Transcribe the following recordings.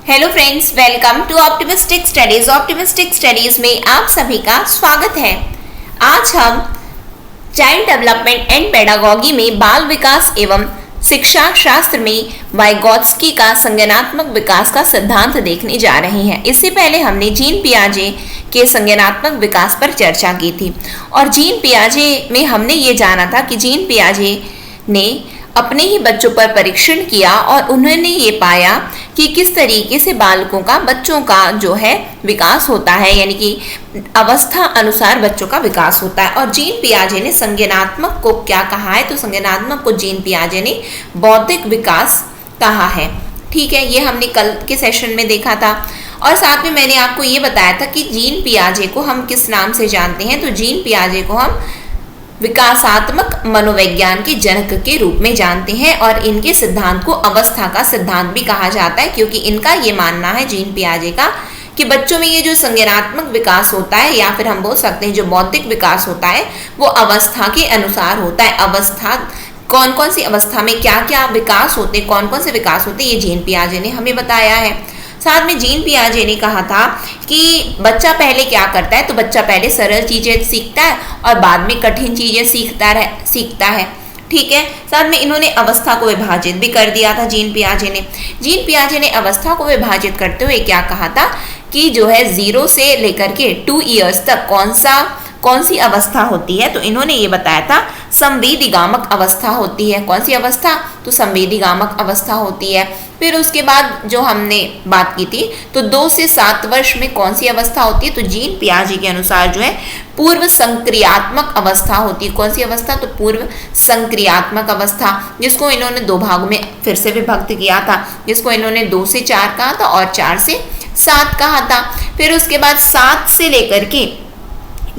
Hello friends, welcome to optimistic studies. Optimistic studies में आप सभी का स्वागत है। आज हम चाइल्ड डेवलपमेंट एंड पेडागोगी में बाल विकास एवं शिक्षा शास्त्र में वाइगोत्स्की का संज्ञानात्मक विकास का सिद्धांत देखने जा रहे हैं। इससे पहले हमने जीन पियाजे के संज्ञानात्मक विकास पर चर्चा की थी और जीन पियाजे में हमने ये जाना था कि जीन पियाजे ने अपने ही बच्चों पर परीक्षण किया और उन्होंने ये पाया कि किस तरीके से बालकों का बच्चों का जो है विकास होता है, यानी कि अवस्था अनुसार बच्चों का विकास होता है। और जीन पियाजे ने संज्ञानात्मक को क्या कहा है, तो संज्ञानात्मक को जीन पियाजे ने बौद्धिक विकास कहा है। ठीक है, ये हमने कल के सेशन में देखा था। और साथ में मैंने आपको ये बताया था कि जीन पियाजे को हम किस नाम से जानते हैं, तो जीन पियाजे को हम विकासात्मक मनोविज्ञान के जनक के रूप में जानते हैं और इनके सिद्धांत को अवस्था का सिद्धांत भी कहा जाता है, क्योंकि इनका ये मानना है जीन पियाजे का कि बच्चों में ये जो संज्ञानात्मक विकास होता है या फिर हम बोल सकते हैं जो बौद्धिक विकास होता है वो अवस्था के अनुसार होता है। अवस्था कौन कौन सी अवस्था में क्या क्या विकास होते हैं, कौन कौन से विकास होते हैं, ये जीन पियाजे ने हमें बताया है। साथ में जीन पियाजे ने कहा था कि बच्चा पहले क्या करता है, तो बच्चा पहले सरल चीजें सीखता है और बाद में कठिन चीजें सीखता है। ठीक है, साथ में इन्होंने अवस्था को विभाजित भी कर दिया था जीन पियाजे ने अवस्था को विभाजित करते हुए क्या कहा था कि जो है 0 से लेकर के 2 ईयर्स तक कौन सी अवस्था होती है, तो इन्होंने ये बताया था संवेदीगामक अवस्था होती है। कौन सी अवस्था, तो संवेदीगामक अवस्था होती है। फिर उसके बाद जो हमने बात की थी तो 2 से 7 वर्ष में कौन सी अवस्था होती है, तो जीन पियाजे के अनुसार जो है पूर्व संक्रियात्मक अवस्था होती है। कौन सी अवस्था, तो पूर्व संक्रियात्मक अवस्था, जिसको इन्होंने 2 भागों में फिर से विभक्त किया था, जिसको इन्होंने 2 से 4 कहा था और 4 से 7 कहा था। फिर उसके बाद 7 से लेकर के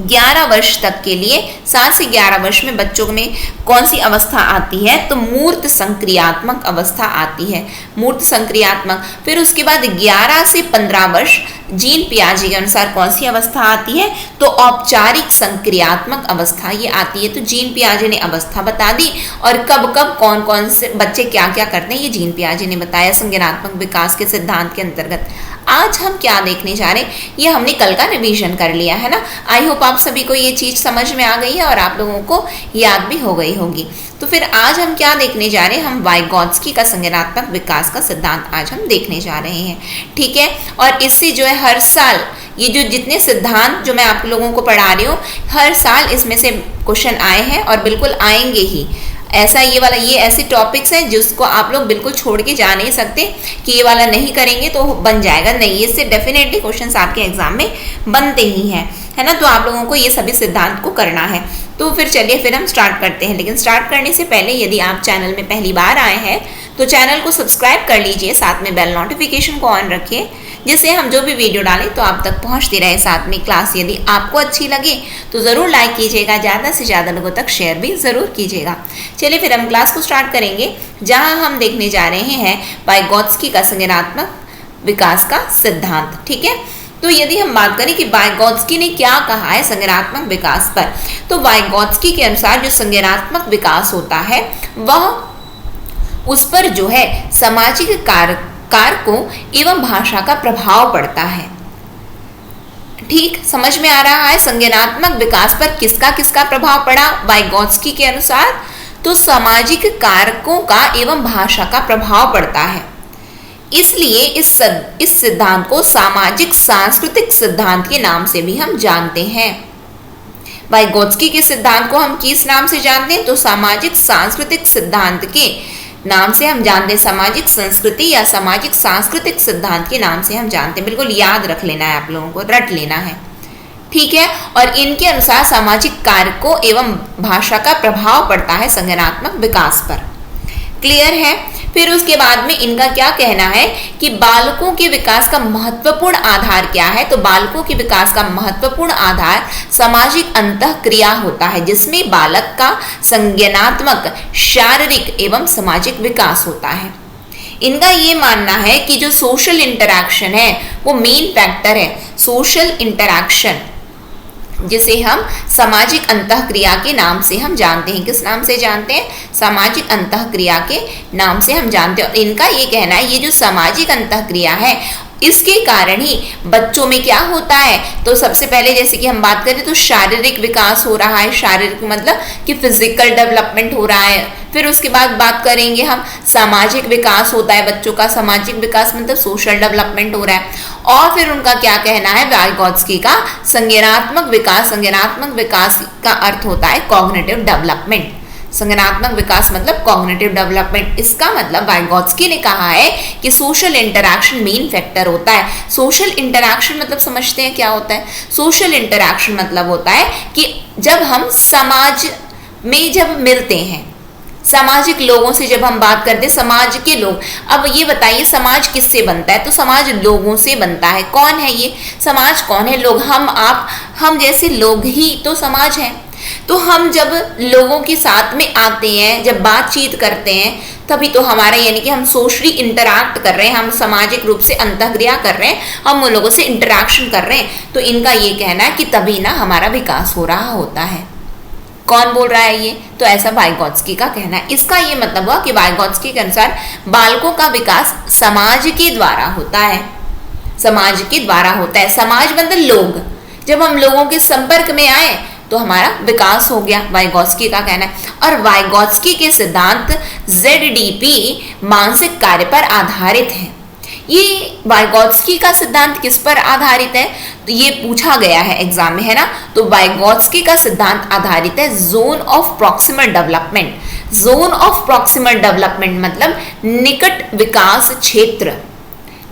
11 वर्ष तक के लिए 7 से 11 वर्ष में बच्चों में कौन सी अवस्था आती है, तो मूर्त संक्रियात्मक अवस्था आती है, मूर्त संक्रियात्मक। फिर उसके बाद 11 से 15 वर्ष जीन पियाजे के अनुसार कौन सी अवस्था आती है, तो औपचारिक संक्रियात्मक अवस्था ये आती है। तो जीन पियाजे ने अवस्था बता दी और कब कब कौन कौन से बच्चे क्या क्या करते हैं ये जीन पियाजे ने बताया संज्ञानात्मक विकास के सिद्धांत के अंतर्गत। आज हम क्या देखने जा रहे हैं, ये हमने कल का रिवीजन कर लिया है ना। आई होप आप सभी को ये चीज समझ में आ गई है और आप लोगों को याद भी हो गई होगी। तो फिर आज हम क्या देखने जा रहे हैं, हम वाइगोत्स्की का संज्ञानात्मक विकास का सिद्धांत आज हम देखने जा रहे हैं। ठीक है, और इससे जो है हर साल ये जो जितने सिद्धांत जो मैं आप लोगों को पढ़ा रही हूँ हर साल इसमें से क्वेश्चन आए हैं और बिल्कुल आएंगे ही। ऐसा ये ऐसे टॉपिक्स हैं जिसको आप लोग बिल्कुल छोड़ के जा नहीं सकते कि ये वाला नहीं करेंगे तो बन जाएगा, नहीं, इससे डेफिनेटली क्वेश्चंस आपके एग्जाम में बनते ही हैं, है ना। तो आप लोगों को ये सभी सिद्धांत को करना है। तो फिर चलिए फिर हम स्टार्ट करते हैं, लेकिन स्टार्ट करने से पहले यदि आप चैनल में पहली बार आए हैं तो चैनल को सब्सक्राइब कर लीजिए, साथ में बेल नोटिफिकेशन को ऑन रखिए जिससे हम जो भी वीडियो डालें तो आप तक पहुंचती रहे। साथ में क्लास यदि आपको अच्छी लगे तो ज़रूर लाइक कीजिएगा, ज़्यादा से ज़्यादा लोगों तक शेयर भी ज़रूर कीजिएगा। चलिए फिर हम क्लास को स्टार्ट करेंगे, जहां हम देखने जा रहे हैं वाइगोत्स्की का संज्ञानात्मक विकास का सिद्धांत। ठीक है, तो यदि हम बात करें कि वाइगोत्स्की ने क्या कहा है संज्ञानात्मक विकास पर, तो वाइगोत्स्की के अनुसार जो संज्ञानात्मक विकास होता है वह उस पर जो है सामाजिक कारकों एवं भाषा का प्रभाव पड़ता है। ठीक समझ में आ रहा है, संज्ञानात्मक विकास पर किसका किसका प्रभाव पड़ा वाइगोत्स्की के अनुसार, तो सामाजिक कारकों का एवं भाषा का प्रभाव पड़ता है। इसलिए इस सिद्धांत को सामाजिक सांस्कृतिक सिद्धांत के नाम से भी हम जानते हैं। वाइगोत्स्की के सिद्धांत को हम किस नाम से जानते हैं, तो सामाजिक सांस्कृतिक सिद्धांत के नाम से हम जानते हैं। सामाजिक संस्कृति या सामाजिक सांस्कृतिक सिद्धांत के नाम से हम जानते हैं। बिल्कुल याद रख लेना है, आप लोगों को रट लेना है। ठीक है, और इनके अनुसार सामाजिक कारकों एवं भाषा का प्रभाव पड़ता है संज्ञानात्मक विकास पर। क्लियर है। फिर उसके बाद में इनका क्या कहना है कि बालकों के विकास का महत्वपूर्ण आधार क्या है, तो बालकों के विकास का महत्वपूर्ण आधार सामाजिक अंतःक्रिया होता है, जिसमें बालक का संज्ञानात्मक, शारीरिक एवं सामाजिक विकास होता है। इनका ये मानना है कि जो सोशल इंटरैक्शन है वो मेन फैक्टर है। सोशल इंटरैक्शन जिसे हम सामाजिक अंतःक्रिया के नाम से हम जानते हैं। किस नाम से जानते हैं? सामाजिक अंतःक्रिया के नाम से हम जानते हैं। और इनका ये कहना है, ये जो सामाजिक अंतःक्रिया है इसके कारण ही बच्चों में क्या होता है, तो सबसे पहले जैसे कि हम बात करें तो शारीरिक विकास हो रहा है। शारीरिक मतलब कि फिजिकल डेवलपमेंट हो रहा है। फिर उसके बाद बात करेंगे हम विकास विकास होता है बच्चों का। सामाजिक विकास मतलब सोशल डेवलपमेंट हो रहा है। और फिर उनका क्या कहना है, वाइगोत्स्की का संज्ञानात्मक विकास। संज्ञानात्मक विकास का अर्थ होता है कॉग्निटिव डेवलपमेंट। संज्ञानात्मक विकास मतलब कॉग्निटिव डेवलपमेंट। इसका मतलब वाइगोत्स्की ने कहा है कि सोशल इंटरैक्शन मेन फैक्टर होता है। सोशल इंटरैक्शन मतलब समझते हैं क्या होता है? सोशल इंटरैक्शन मतलब होता है कि जब हम समाज में जब मिलते हैं, सामाजिक लोगों से जब हम बात करते हैं, समाज के लोग। अब ये बताइए समाज किससे बनता है? तो समाज लोगों से बनता है। कौन है ये समाज? कौन है? लोग। हम, आप, हम जैसे लोग ही तो समाज है। तो हम जब लोगों के साथ में आते हैं, जब बातचीत करते हैं, तभी तो हमारा यानी कि हम सोशली इंटरैक्ट कर रहे हैं, हम सामाजिक रूप से अंतःक्रिया कर रहे हैं, हम उन लोगों से इंटरैक्शन कर रहे हैं। तो इनका ये कहना है कि तभी ना हमारा विकास हो रहा होता है। कौन बोल रहा है ये? तो ऐसा वाइगोत्स्की का कहना है। इसका ये मतलब हुआ कि वाइगोत्स्की के अनुसार बालकों का विकास समाज के द्वारा होता है। समाज के द्वारा होता है। समाज मतलब लोग। जब हम लोगों के संपर्क में आए तो हमारा विकास हो गया, वाइगोत्स्की का कहना है। और वाइगोत्स्की के सिद्धांत ZDP मानसिक कार्य पर आधारित है। ये वाइगोत्स्की का सिद्धांत किस पर आधारित है? तो ये पूछा गया है एग्जाम में, है ना। तो वाइगोत्स्की का सिद्धांत आधारित है zone of proximal development. Zone of proximal development मतलब निकट विकास क्षेत्र।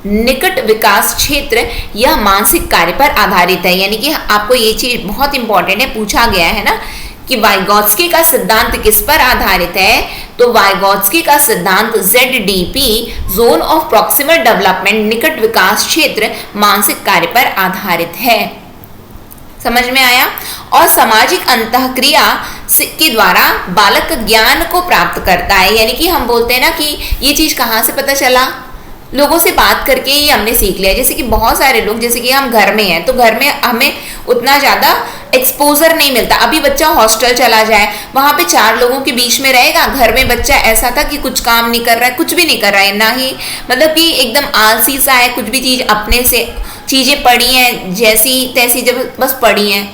निकट विकास क्षेत्र यह मानसिक कार्य पर आधारित है। यानी कि आपको ये चीज बहुत इंपॉर्टेंट है, पूछा गया है ना कि वाइगोत्स्की का सिद्धांत किस पर आधारित है? तो वाइगोत्स्की का सिद्धांत ZDP zone of proximal development निकट विकास क्षेत्र मानसिक कार्य पर आधारित है। समझ में आया? और सामाजिक अंतःक्रिया के द्वारा बालक ज्ञान को प्राप्त करता है। यानी कि हम बोलते हैं ना कि ये चीज कहाँ से पता चला? लोगों से बात करके ही हमने सीख लिया। जैसे कि बहुत सारे लोग, जैसे कि हम घर में हैं तो घर में हमें उतना ज़्यादा एक्सपोजर नहीं मिलता। अभी बच्चा हॉस्टल चला जाए, वहाँ पे 4 लोगों के बीच में रहेगा। घर में बच्चा ऐसा था कि कुछ काम नहीं कर रहा है, कुछ भी नहीं कर रहा है, ना ही मतलब कि एकदम आलसी सा है, कुछ भी चीज़ अपने से चीज़ें पड़ी हैं जैसी तैसी, जब बस पड़ी हैं।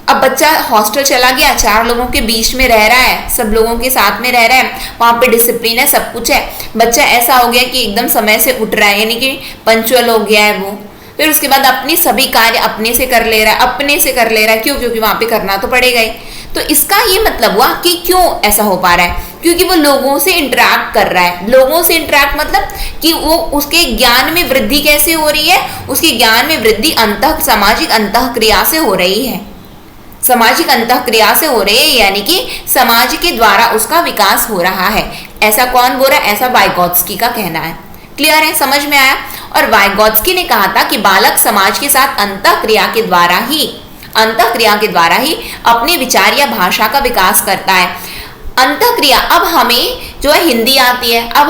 अब बच्चा हॉस्टल चला गया, 4 लोगों के बीच में रह रहा है, सब लोगों के साथ में रह रहा है, वहाँ पे डिसिप्लिन है, सब कुछ है। बच्चा ऐसा हो गया कि एकदम समय से उठ रहा है, यानी कि पंक्चुअल हो गया है वो। फिर उसके बाद अपनी सभी कार्य अपने से कर ले रहा है, अपने से कर ले रहा है। क्यों? क्योंकि वहाँ पे करना तो पड़ेगा ही। तो इसका ये मतलब हुआ कि क्यों ऐसा हो पा रहा है? क्योंकि वो लोगों से इंटरैक्ट कर रहा है। लोगों से इंटरैक्ट मतलब कि वो उसके ज्ञान में वृद्धि कैसे हो रही है? उसके ज्ञान में वृद्धि सामाजिक अंतःक्रिया से हो रही है। सामाजिक अंतःक्रिया से हो रही है, यानी कि समाज के द्वारा उसका विकास हो रहा है। ऐसा कौन बोल रहा है? ऐसा वाइगोत्स्की का कहना है। क्लियर है? समझ में आया? और वाइगोत्स्की ने कहा था कि बालक समाज के साथ अंतःक्रिया के द्वारा ही अपने विचार या भाषा का विकास करता है। अंतःक्रिया, अब हमें जो है हिंदी आती है। अब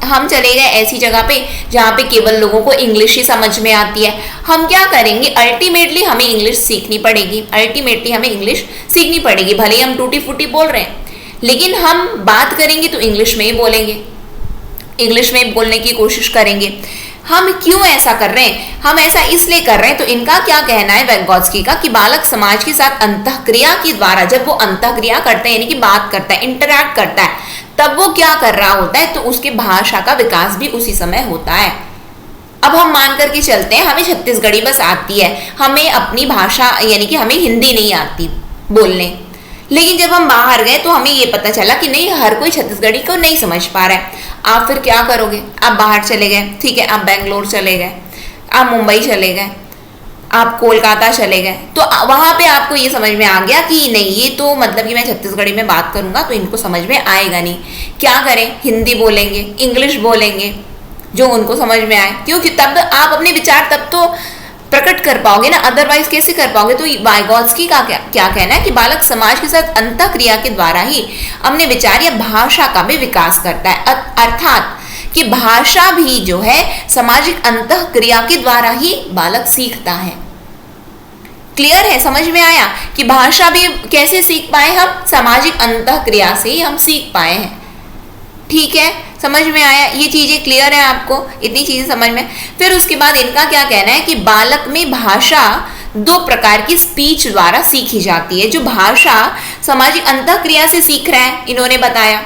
हम चले गए ऐसी जगह पे जहाँ पे केवल लोगों को इंग्लिश ही समझ में आती है। हम क्या करेंगे? अल्टीमेटली हमें इंग्लिश सीखनी पड़ेगी। भले ही हम टूटी फूटी बोल रहे हैं, लेकिन हम बात करेंगे तो इंग्लिश में ही बोलेंगे, इंग्लिश में बोलने की कोशिश करेंगे। हम क्यों ऐसा कर रहे हैं? हम ऐसा इसलिए कर रहे हैं। तो इनका क्या कहना है वाइगोत्स्की का कि बालक समाज के साथ अंतःक्रिया के द्वारा, जब वो अंतःक्रिया करता है यानी कि बात करता है, इंटरैक्ट करता है, तब वो क्या कर रहा होता है? तो उसके भाषा का विकास भी उसी समय होता है। अब हम मान करके चलते हैं हमें छत्तीसगढ़ी बस आती है, हमें अपनी भाषा यानी कि हमें हिंदी नहीं आती बोलने। लेकिन जब हम बाहर गए तो हमें ये पता चला कि नहीं, हर कोई छत्तीसगढ़ी को नहीं समझ पा रहा है। आप फिर क्या करोगे? आप बाहर चले गए, ठीक है, आप बेंगलोर चले गए, आप मुंबई चले गए, आप कोलकाता चले गए, तो वहाँ पे आपको ये समझ में आ गया कि नहीं, ये तो मतलब कि मैं छत्तीसगढ़ी में बात करूँगा तो इनको समझ में आएगा नहीं। क्या करें? हिंदी बोलेंगे, इंग्लिश बोलेंगे, जो उनको समझ में आए। क्योंकि तब आप अपने विचार तब तो प्रकट कर पाओगे ना, अदरवाइज कैसे कर पाओगे? तो वाइगोत्स्की का क्या कहना है कि बालक समाज के साथ अंतःक्रिया के द्वारा ही अपने विचार या भाषा का भी विकास करता है। अर्थात कि भाषा भी जो है सामाजिक अंतःक्रिया के द्वारा ही बालक सीखता है। क्लियर है, समझ में आया कि भाषा भी कैसे सीख पाए हम, सामाजिक अंतःक्रिया से ही हम सीख पाए हैं। ठीक है, समझ में आया, ये चीजें क्लियर है आपको, इतनी चीजें समझ में। फिर उसके बाद इनका क्या कहना है कि बालक में भाषा 2 प्रकार की स्पीच द्वारा सीखी जाती है। जो भाषा सामाजिक अंतःक्रिया से सीख रहा है, इन्होंने बताया,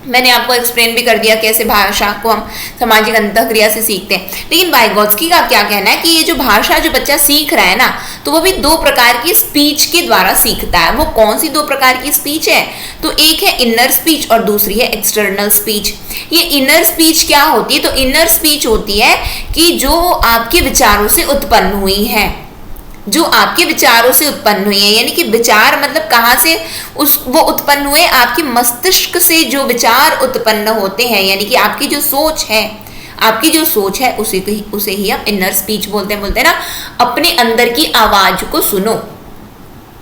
मैंने आपको एक्सप्लेन भी कर दिया कैसे भाषा को हम सामाजिक अंतःक्रिया से सीखते हैं। लेकिन वाइगोत्स्की का क्या कहना है कि ये जो भाषा जो बच्चा सीख रहा है ना, तो वो भी 2 प्रकार की स्पीच के द्वारा सीखता है। वो कौन सी 2 प्रकार की स्पीच है? तो एक है इनर स्पीच और दूसरी है एक्सटर्नल स्पीच। ये इनर स्पीच क्या होती है? तो इनर स्पीच होती है कि जो आपके विचारों से उत्पन्न हुई है, जो आपके विचारों से उत्पन्न हुई है, यानी कि विचार मतलब कहाँ से वो उत्पन्न हुए? आपके मस्तिष्क से जो विचार उत्पन्न होते हैं, यानी कि आपकी जो सोच है, आपकी जो सोच है उसे ही हम इनर स्पीच बोलते हैं ना। अपने अंदर की आवाज को सुनो,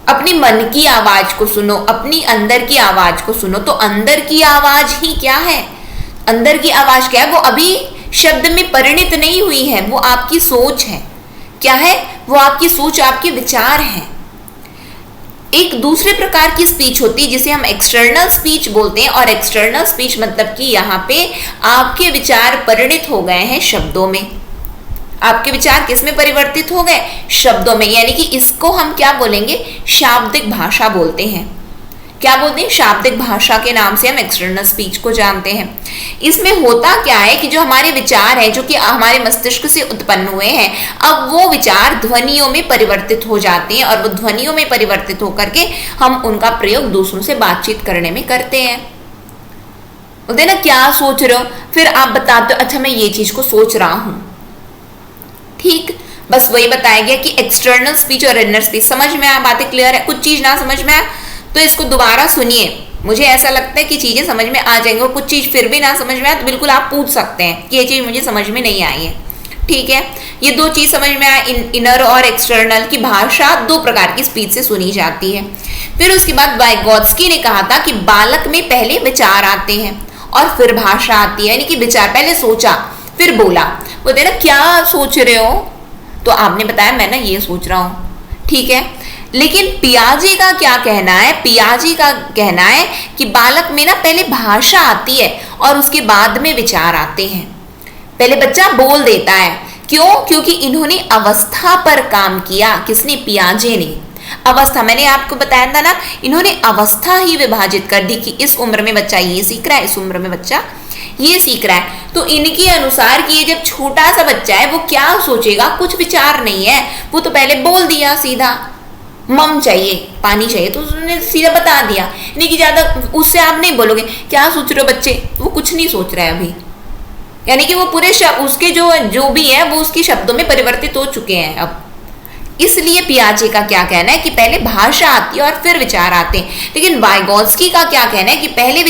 अपने मन की आवाज को सुनो, अपनी अंदर की आवाज को सुनो। तो अंदर की आवाज ही क्या है? अंदर की आवाज क्या है? वो अभी शब्द में परिणित नहीं हुई है, वो आपकी सोच है। क्या है वो? आपकी सोच, आपके विचार हैं। एक दूसरे प्रकार की स्पीच होती है जिसे हम एक्सटर्नल स्पीच बोलते हैं। और एक्सटर्नल स्पीच मतलब कि यहाँ पे आपके विचार परिणित हो गए हैं शब्दों में। आपके विचार किस में परिवर्तित हो गए? शब्दों में। यानी कि इसको हम क्या बोलेंगे? शाब्दिक भाषा बोलते हैं। क्या बोलते हैं? शाब्दिक भाषा के नाम से हम एक्सटर्नल स्पीच को जानते हैं। इसमें होता क्या है कि जो हमारे विचार हैं, जो कि हमारे मस्तिष्क से उत्पन्न हुए हैं, अब वो विचार ध्वनियों में परिवर्तित हो जाते हैं और वो ध्वनियों में परिवर्तित होकर के हम उनका प्रयोग दूसरों से बातचीत करने में करते हैं। बोलते ना, क्या सोच रहे हो? फिर आप बताते हो, अच्छा मैं ये चीज को सोच रहा हूं। ठीक, बस वही बताया गया कि एक्सटर्नल स्पीच और इनर स्पीच। समझ में आया? बातें क्लियर है? कुछ चीज ना समझ में आया तो इसको दोबारा सुनिए। मुझे ऐसा लगता है कि चीजें समझ में आ जाएंगी, और कुछ चीज फिर भी ना समझ में आए तो बिल्कुल आप पूछ सकते हैं कि ये चीज मुझे समझ में नहीं आई है। ठीक है, ये 2 चीज समझ में आए, इनर और एक्सटर्नल, की भाषा 2 प्रकार की स्पीच से सुनी जाती है। फिर उसके बाद वाइगोत्स्की ने कहा था कि बालक में पहले विचार आते हैं और फिर भाषा आती है। यानी कि विचार, पहले सोचा फिर बोला। बोलते ना, क्या सोच रहे हो? तो आपने बताया मैं ना ये सोच रहा हूं। ठीक है, लेकिन पियाजे का क्या कहना है? पियाजे का कहना है कि बालक में ना पहले भाषा आती है और उसके बाद में विचार आते हैं। पहले बच्चा बोल देता है। क्यों? क्योंकि इन्होंने अवस्था पर काम किया। किसने? पियाजे ने। अवस्था, मैंने आपको बताया था ना, इन्होंने अवस्था ही विभाजित कर दी कि इस उम्र में बच्चा ये सीख रहा है, इस उम्र में बच्चा ये सीख रहा है। तो इनके अनुसार कि ये जब छोटा सा बच्चा है वो क्या सोचेगा? कुछ विचार नहीं है, वो तो पहले बोल दिया सीधा, मम चाहिए, पानी चाहिए, तो उसने सीधा बता दिया। नहीं कि ज्यादा उससे आप नहीं बोलोगे क्या सोच रहे हो बच्चे, वो कुछ नहीं सोच रहा है अभी। यानी कि वो पूरे उसके जो भी है वो उसके शब्दों में परिवर्तित हो चुके हैं अब। इसलिए पियाजे का क्या कहना है कि पहले भाषा आती है और फिर विचार आते हैं। लेकिन वाइगोत्स्की का क्या कहना है कि पहले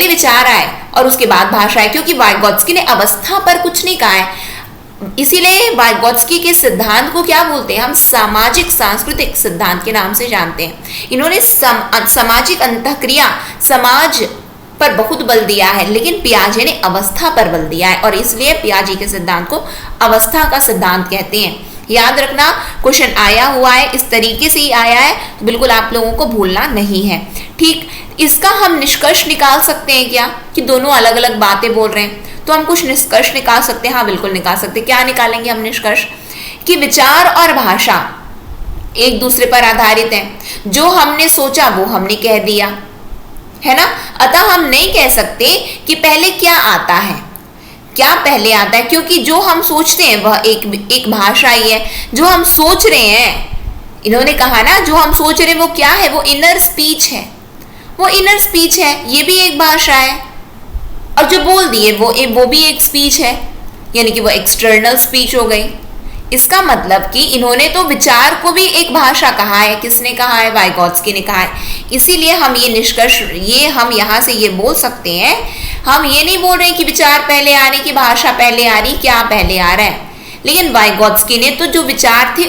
विचार आए और उसके बाद भाषा है, क्योंकि वाइगोत्स्की ने अवस्था पर कुछ नहीं कहा है। इसीलिए वाइगोत्स्की के सिद्धांत को क्या बोलते हैं? हम सामाजिक सांस्कृतिक सिद्धांत के नाम से जानते हैं। इन्होंने सामाजिक अंतःक्रिया, समाज पर बहुत बल दिया है, लेकिन पियाजे ने अवस्था पर बल दिया है, और इसलिए पियाजे के सिद्धांत को अवस्था का सिद्धांत कहते हैं। याद रखना, क्वेश्चन आया हुआ है, इस तरीके से ही आया है, तो बिल्कुल आप लोगों को भूलना नहीं है। ठीक, इसका हम निष्कर्ष निकाल सकते हैं क्या कि दोनों अलग अलग बातें बोल रहे हैं? तो हम कुछ निष्कर्ष निकाल सकते हैं। हाँ, बिल्कुल निकाल सकते हैं। क्या निकालेंगे हम निष्कर्ष? कि विचार और भाषा एक दूसरे पर आधारित हैं। जो हमने सोचा वो हमने कह दिया, है ना। अतः हम नहीं कह सकते कि पहले क्या आता है, क्या पहले आता है, क्योंकि जो हम सोचते हैं वह एक भाषा ही है। जो हम सोच रहे हैं, इन्होंने कहा ना, जो हम सोच रहे हैं वो क्या है? वो इनर स्पीच है, वो इनर स्पीच है, ये भी एक भाषा है। और जो बोल दिए वो भी एक स्पीच है, यानी कि वो एक्सटर्नल स्पीच हो गई। इसका मतलब कि इन्होंने तो विचार को भी एक भाषा कहा है। किसने कहा है? वाइगोत्स्की ने कहा है। इसीलिए हम ये निष्कर्ष, ये हम यहाँ से ये बोल सकते हैं, हम ये नहीं बोल रहे कि विचार पहले आ रही कि भाषा पहले आ रही, क्या पहले आ रहा है। लेकिन वाइगोत्स्की ने तो जो विचार थे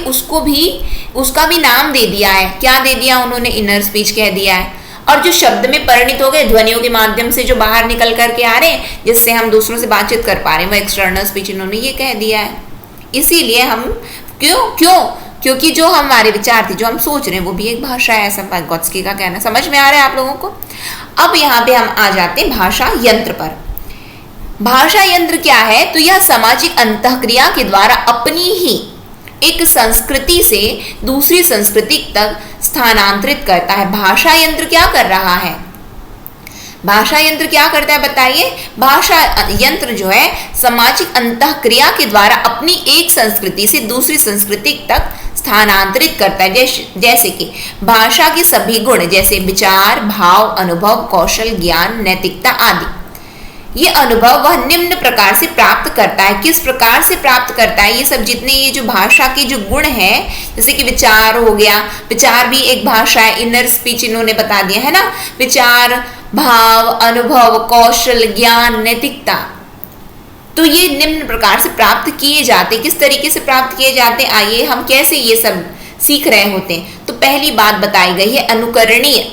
उसका भी नाम दे दिया है। क्या दे दिया उन्होंने? इनर स्पीच कह दिया है। और जो शब्द में परिणित हो गए, ध्वनियों के माध्यम से जो बाहर निकल करके आ रहे हैं, जिससे हम दूसरों से बातचीत कर पा रहे हैं, वो एक्सटर्नल स्पीच इन्होंने ये कह दिया है। इसीलिए हम क्यों क्योंकि जो हमारे विचार थे, जो हम सोच रहे हैं, वो भी एक भाषा है, ऐसा वाइगोत्स्की का कहना। समझ में आ रहा है आप लोगों को? अब यहाँ पे हम आ जाते हैं भाषा यंत्र पर। भाषा यंत्र क्या है? तो यह सामाजिक अंतःक्रिया के द्वारा अपनी ही एक संस्कृति से दूसरी संस्कृति तक स्थानांतरित करता है। भाषा यंत्र क्या कर रहा है? भाषा यंत्र क्या करता है बताइए? भाषा यंत्र जो है सामाजिक अंतःक्रिया के द्वारा अपनी एक संस्कृति से दूसरी संस्कृति तक स्थानांतरित करता है। जैसे कि भाषा के सभी गुण, जैसे विचार, भाव, अनुभव, कौशल, ज्ञान, नैतिकता आदि, ये अनुभव वह निम्न प्रकार से प्राप्त करता है। किस प्रकार से प्राप्त करता है? ये सब जितने ये जो भाषा के जो गुण हैं, जैसे कि विचार हो गया, विचार भी एक भाषा है, इनर स्पीच इन्होंने बता दिया है ना। विचार, भाव, अनुभव, कौशल, ज्ञान, नैतिकता, तो ये निम्न प्रकार से प्राप्त किए जाते। किस तरीके से प्राप्त किए जाते? आइए हम कैसे ये सब सीख रहे होते हैं। तो पहली बात बताई गई है अनुकरणीय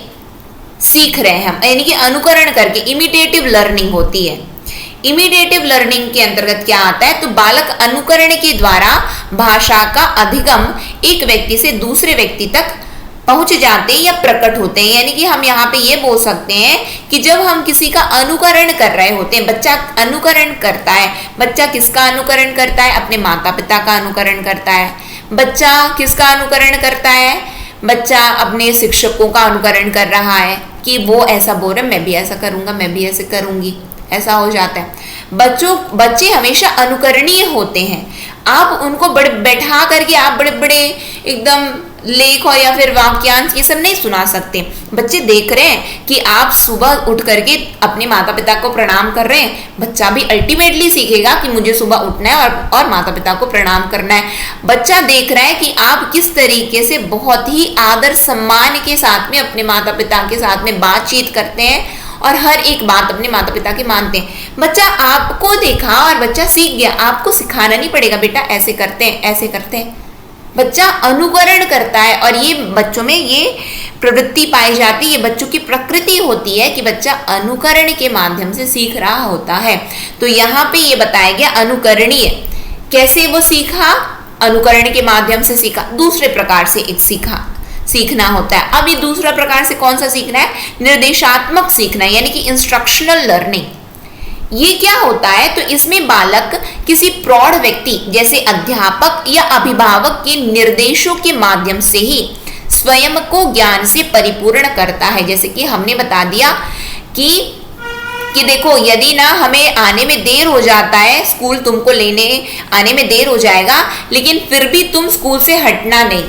सीख रहे हैं हम, यानी कि अनुकरण करके, इमिटेटिव लर्निंग होती है। इमिटेटिव लर्निंग के अंतर्गत क्या आता है? तो बालक अनुकरण के द्वारा भाषा का अधिगम एक व्यक्ति से दूसरे व्यक्ति तक पहुंच जाते हैं या प्रकट होते हैं। यानी कि हम यहाँ पे ये बोल सकते हैं कि जब हम किसी का अनुकरण कर रहे होते हैं, बच्चा अनुकरण करता है। बच्चा किसका अनुकरण करता है? अपने माता पिता का अनुकरण करता है। बच्चा किसका अनुकरण करता है? बच्चा अपने शिक्षकों का अनुकरण कर रहा है कि वो ऐसा बोल रहे, मैं भी ऐसा करूंगा, मैं भी ऐसे करूंगी, ऐसा हो जाता है। बच्चे हमेशा अनुकरणीय होते हैं। आप उनको बैठा करके आप बड़े बड़े एकदम लेख और या फिर वाक्यांश ये सब नहीं सुना सकते। बच्चे देख रहे हैं कि आप सुबह उठ करके अपने माता पिता को प्रणाम कर रहे हैं, बच्चा भी अल्टीमेटली सीखेगा कि मुझे सुबह उठना है और माता पिता को प्रणाम करना है। बच्चा देख रहा है कि आप किस तरीके से बहुत ही आदर सम्मान के साथ में अपने माता पिता के साथ में बातचीत करते हैं और हर एक बात अपने माता पिता की मानते हैं। बच्चा आपको देखा और बच्चा सीख गया, आपको सिखाना नहीं पड़ेगा, बेटा ऐसे करते हैं, ऐसे करते हैं। बच्चा अनुकरण करता है और ये बच्चों में ये प्रवृत्ति पाई जाती है, ये बच्चों की प्रकृति होती है कि बच्चा अनुकरण के माध्यम से सीख रहा होता है। तो यहाँ पे ये बताया गया अनुकरणीय। कैसे वो सीखा? अनुकरण के माध्यम से सीखा। दूसरे प्रकार से एक सीखना होता है। अब ये दूसरा प्रकार से कौन सा सीखना है? निर्देशात्मक सीखना, यानी कि इंस्ट्रक्शनल लर्निंग। ये क्या होता है? तो इसमें बालक किसी प्रौढ़ व्यक्ति जैसे अध्यापक या अभिभावक के निर्देशों के माध्यम से ही स्वयं को ज्ञान से परिपूर्ण करता है। जैसे कि हमने बता दिया कि देखो, यदि ना हमें आने में देर हो जाता है, स्कूल तुमको लेने आने में देर हो जाएगा, लेकिन फिर भी तुम स्कूल से हटना नहीं,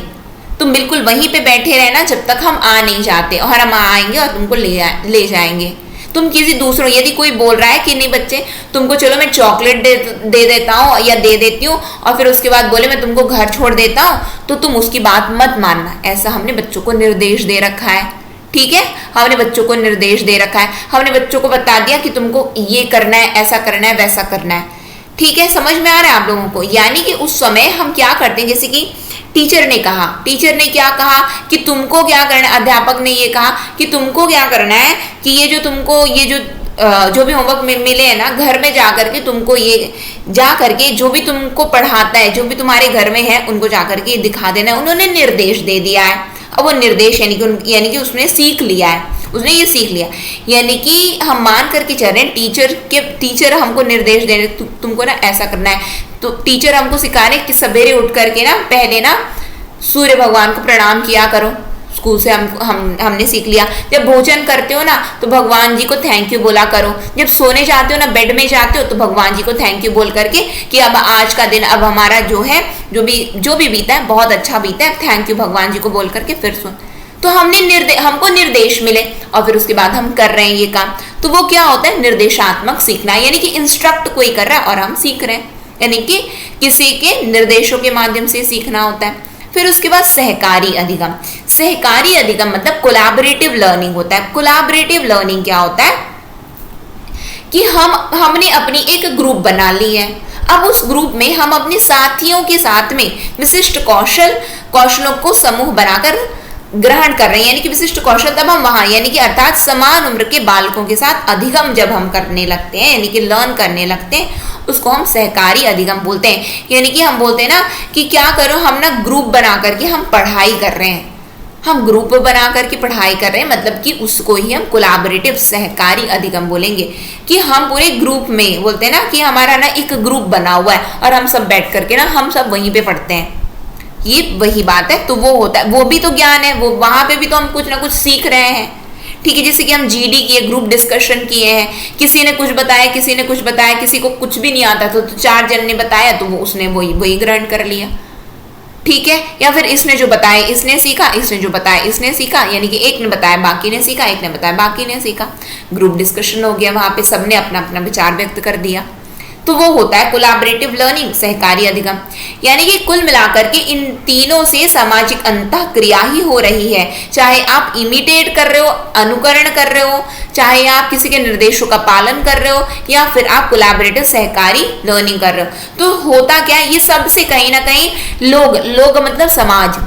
तुम बिल्कुल वहीं पे बैठे रहना जब तक हम आ नहीं जाते, और हम आएंगे और तुमको ले जाएंगे। तुम किसी दूसरों, यदि कोई बोल रहा है कि नहीं बच्चे तुमको चलो मैं चॉकलेट दे देता हूँ या दे देती हूँ, और फिर उसके बाद बोले मैं तुमको घर छोड़ देता हूँ, तो तुम उसकी बात मत मानना। ऐसा हमने बच्चों को निर्देश दे रखा है। ठीक है, हमने बच्चों को निर्देश दे रखा है, हमने बच्चों को बता दिया कि तुमको ये करना है, ऐसा करना है, वैसा करना है। ठीक है, समझ में आ रहा है आप लोगों को? यानी कि उस समय हम क्या करते हैं, जैसे कि टीचर ने कहा, टीचर ने क्या कहा कि तुमको क्या करना है, अध्यापक ने ये कहा कि तुमको क्या करना है कि ये जो तुमको ये जो भी होमवर्क मिले है ना, घर में जा करके तुमको ये जा करके जो भी तुमको पढ़ाता है, जो भी तुम्हारे घर में है, उनको जा करके दिखा देना है। उन्होंने निर्देश दे दिया है। अब वो निर्देश यानी कि उसने सीख लिया है, उसने ये सीख लिया। यानी कि हम मान करके चल रहे हैं टीचर हमको निर्देश दे रहे, तुमको ना ऐसा करना है। तो टीचर हमको सिखा रहे कि सवेरे उठ करके ना पहले ना सूर्य भगवान को प्रणाम किया करो। स्कूल से हमने सीख लिया। जब भोजन करते हो ना तो भगवान जी को थैंक यू बोला करो। जब सोने जाते हो ना, बेड में जाते हो, तो भगवान जी को थैंक यू बोल करके कि अब आज का दिन, अब हमारा जो है जो भी बीता है बहुत अच्छा बीता है, थैंक यू भगवान जी को बोल करके फिर सुन। तो हमको निर्देश मिले और फिर उसके बाद हम कर रहे हैं ये काम। तो वो क्या होता है? निर्देशात्मक सीखना, यानी कि इंस्ट्रक्ट कोई कर रहा है और हम सीख रहे हैं, यानी कि किसी के निर्देशों के माध्यम से सीखना होता है। फिर उसके बाद सहकारी अधिगम। सहकारी अधिगम मतलब कोलैबोरेटिव लर्निंग होता है। कोलैबोरेटिव लर्निंग क्या होता है कि हमने अपनी एक ग्रुप बना ली है। अब उस ग्रुप में हम अपने साथियों के साथ में विशिष्ट कौशलों को समूह बनाकर ग्रहण कर रहे हैं, यानी कि विशिष्ट कौशल, तब हम वहां यानी कि अर्थात समान उम्र के बालकों के साथ अधिगम जब हम करने लगते हैं, यानी कि लर्न करने लगते हैं, उसको हम सहकारी अधिगम बोलते हैं। यानी कि हम बोलते हैं ना कि क्या करो, हम ना ग्रुप बना करके हम पढ़ाई कर रहे हैं, हम ग्रुप बना करके पढ़ाई कर रहे हैं, मतलब कि उसको ही हम कोलैबोरेटिव सहकारी अधिगम बोलेंगे। कि हम पूरे ग्रुप में बोलते हैं ना कि हमारा ना एक ग्रुप बना हुआ है और हम सब बैठ करके ना हम सब वहीं पे पढ़ते हैं, ये वही बात है। तो वो होता है, वो भी तो ज्ञान है, वो वहां पे भी तो हम कुछ ना कुछ सीख रहे हैं। ठीक है, जैसे कि हम जीडी किए, ग्रुप डिस्कशन किए हैं, किसी ने कुछ बताया, किसी ने कुछ बताया, किसी को कुछ भी नहीं आता तो 4 जन ने बताया तो वो उसने वही ग्रहण कर लिया। ठीक है, या फिर इसने जो बताया इसने सीखा, इसने जो बताया इसने सीखा, यानी कि एक ने बताया बाकी ने सीखा, एक ने बताया बाकी ने सीखा, ग्रुप डिस्कशन हो गया, वहां पे सबने अपना अपना विचार व्यक्त कर दिया। तो वो होता है कोलैबोरेटिव लर्निंग, सहकारी अधिगम। यानी कि कुल मिलाकर के इन तीनों से सामाजिक अंतःक्रिया ही हो रही है, चाहे आप इमिटेट कर रहे हो, अनुकरण कर रहे हो, चाहे आप किसी के निर्देशों का पालन कर रहे हो, या फिर आप कोलैबोरेटिव सहकारी लर्निंग कर रहे हो। तो होता क्या है, ये सबसे कहीं ना कहीं लोग मतलब समाज,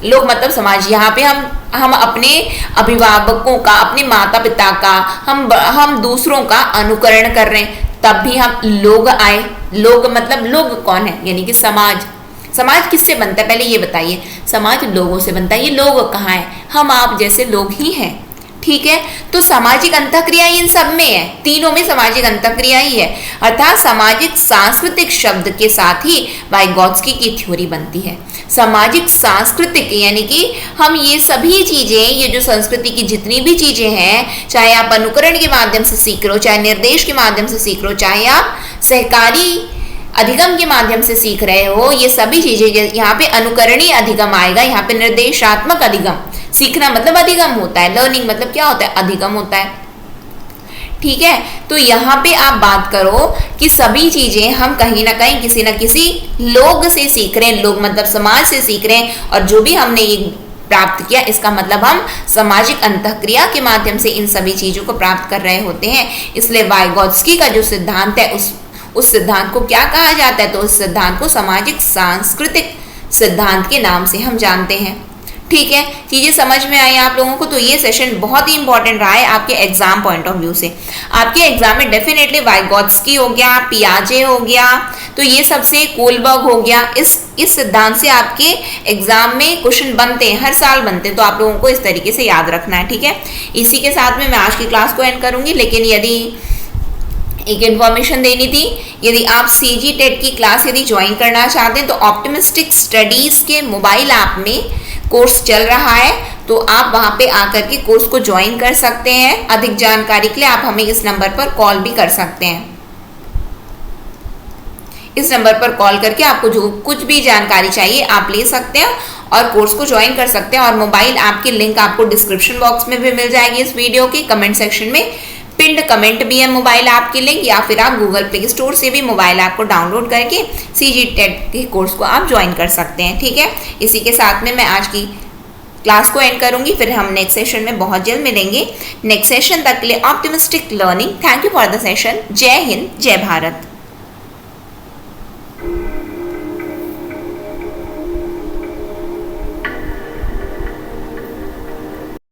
लोग मतलब समाज, यहाँ पे हम अपने अभिभावकों का, अपने माता पिता का, हम दूसरों का अनुकरण कर रहे हैं, तब भी हम लोग आए। लोग मतलब लोग कौन है, यानी कि समाज। समाज किससे बनता है पहले ये बताइए? समाज लोगों से बनता है। ये लोग कहाँ है? हम आप जैसे लोग ही हैं। ठीक है, तो सामाजिक अंतःक्रिया इन सब में है, तीनों में सामाजिक अंतःक्रिया ही है। अर्थात सामाजिक सांस्कृतिक शब्द के साथ ही वाइगोत्स्की की थ्योरी बनती है। सामाजिक सांस्कृतिक यानी कि हम ये सभी चीजें, ये जो संस्कृति की जितनी भी चीजें हैं, चाहे आप अनुकरण के माध्यम से सीख रहे हो, चाहे निर्देश के माध्यम से सीख रहे हो, चाहे आप सहकारी अधिगम के माध्यम से सीख रहे हो, ये सभी चीजें, यहाँ पे अनुकरणीय अधिगम आएगा, यहाँ पे निर्देशात्मक अधिगम। सीखना मतलब अधिगम होता है, लर्निंग मतलब क्या होता है? अधिगम होता है। ठीक है, तो यहाँ पे आप बात करो कि सभी चीजें हम कहीं ना कहीं किसी ना किसी लोग से सीख रहे हैं, लोग मतलब समाज से सीख रहे हैं, और जो भी हमने ये प्राप्त किया इसका मतलब हम सामाजिक अंतःक्रिया के माध्यम से इन सभी चीजों को प्राप्त कर रहे होते हैं। इसलिए वाइगोत्स्की का जो सिद्धांत है उस सिद्धांत को क्या कहा जाता है? तो उस सिद्धांत को सामाजिक सांस्कृतिक सिद्धांत के नाम से हम जानते हैं। ठीक है, चीजें समझ में आई आप लोगों को? तो ये सेशन बहुत ही इंपॉर्टेंट रहा है आपके एग्जाम पॉइंट ऑफ व्यू से। आपके एग्जाम में डेफिनेटली वाइगोत्स्की हो गया, पियाजे हो गया, तो ये सबसे कोलबर्ग हो गया, इस सिद्धांत से आपके एग्जाम में क्वेश्चन बनते हैं, हर साल बनते हैं, तो आप लोगों को इस तरीके से याद रखना है। ठीक है, इसी के साथ में मैं आज की क्लास को एंड करूंगी, लेकिन यदि एक इन्फॉर्मेशन देनी थी, यदि आप सीजी टेट की क्लास यदि ज्वाइन करना चाहते हैं तो ऑप्टिमिस्टिक स्टडीज के मोबाइल ऐप में कोर्स चल रहा है, तो आप वहां पे आकर के कोर्स को ज्वाइन कर सकते हैं। अधिक जानकारी के लिए आप हमें इस नंबर पर कॉल भी कर सकते हैं। इस नंबर पर कॉल करके आपको जो कुछ भी जानकारी चाहिए आप ले सकते हैं और कोर्स को ज्वाइन कर सकते हैं। और मोबाइल ऐप की लिंक आपको डिस्क्रिप्शन बॉक्स में भी मिल जाएगी, इस वीडियो के कमेंट सेक्शन में पिंड कमेंट भी है मोबाइल ऐप की लिंक, या फिर आप गूगल प्ले स्टोर से भी मोबाइल ऐप को डाउनलोड करके सीजी टेट के कोर्स को आप ज्वाइन कर सकते हैं। ठीक है, इसी के साथ में मैं आज की क्लास को एंड करूंगी, फिर हम नेक्स्ट सेशन में बहुत जल्द मिलेंगे। नेक्स्ट सेशन तक के लिए optimistic learning. Thank you for the session. जय हिंद, जय भारत।